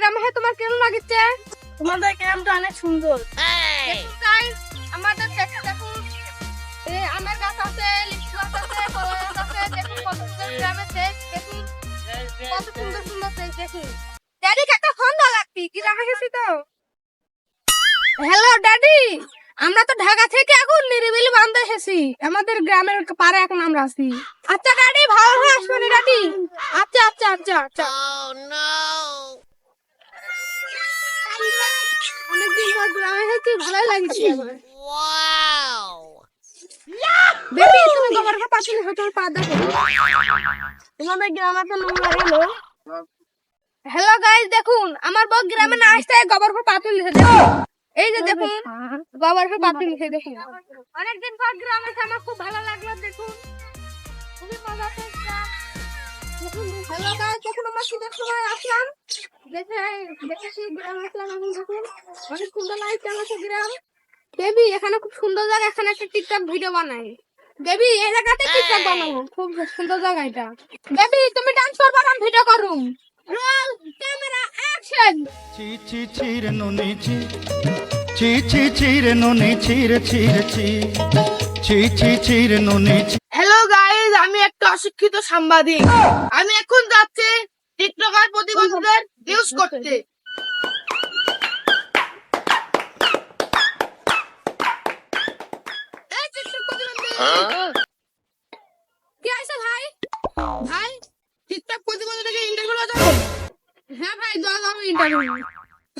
গ্রামে তোমার কেমন লাগছে? তোমাদের গ্রামটা অনেক সুন্দর। আমাদের দেখুন আমের গাছ আছে, লিচু গাছ আছে, কলা গাছ আছে। দেখুন কত সুন্দর গ্রামের দেশ। দেখুন কত সুন্দর সুন্দর দেশ। দেখুন ড্যাডি একটা ফোন দাও লাগবি, গ্রামে গেছি তো। হ্যালো ড্যাডি, আমরা তো ঢাকা থেকে এখন নিরিবিলি বান্ধে এসেছি। আমাদের গ্রামের পাড়ে এখন আমরা আছি। আচ্ছা ড্যাডি, ভালো হয়ে আসবে ড্যাডি। আচ্ছা আচ্ছা আচ্ছা আচ্ছা। অনেকদিন পর গ্রামে এসেছি, ভালোই লাগছে আমার। বেবি তুমি গোবর কা পাশে হতো পা দেখো। তোমাদের গ্রামে তো নোংরা এলো। হ্যালো গাইস, দেখুন আমার বউ গ্রামে না আসতে গোবর কা পাতুল লিখে দেখুন। এই যে দেখুন গোবর কা পাতুল লিখে দেখুন। অনেকদিন পর গ্রামে এসে আমার খুব ভালো লাগলো। দেখুন খুবই মজা পেয়েছি। হ্যালো গাইস, দেখুন আমরা শীতের সময় আসলাম। দেখেছি গ্রামে আসলাম এখন। দেখুন অনেক সুন্দর লাগছে আমাদের গ্রাম। বেবি এখানে খুব সুন্দর জায়গা, এখানে একটা টিকটক ভিডিও বানাই। বেবি এই জায়গাতে টিকটক বানাবো, খুব সুন্দর জায়গা এটা। বেবি তুমি ডান্স করবা না ভিডিও করুম? Roll camera action. চি চি চিরে নুনি চি চি চি চিরে নুনি চিরে চিরে চি চি চি চিরে নুনি চি। হ্যালো গাইস, আমি একটা অশিক্ষিত সাংবাদিক। আমি এখন যাচ্ছি টিকটকার প্রতিবন্ধীদের নিউজ করতে। এই টিকটক প্রতিবন্ধী কি আছে ভাই? ভাই, টিকটক প্রতিবন্ধীদেরকে ইন্টারভিউ দেওয়া যাবে? হ্যাঁ ভাই, দাও দাও ইন্টারভিউ।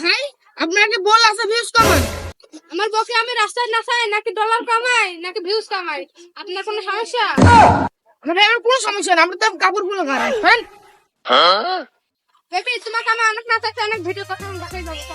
ভাই, আপনাকে বল আছে ভিউজ কমান। আমার বউকে আমি রাস্তায় নাচাই নাকি ডলার কামাই নাকি ভিউজ কামাই? আপনার কোনো সমস্যা? মানে আমার কোনো সমস্যা না, আমরা তো কাপড় গুলো খারাপ। হ্যাঁ, বেবি তোমাকে আমি অনেক নাচাচ্ছি, অনেক ভিডিও করতে দেখাই দেবো।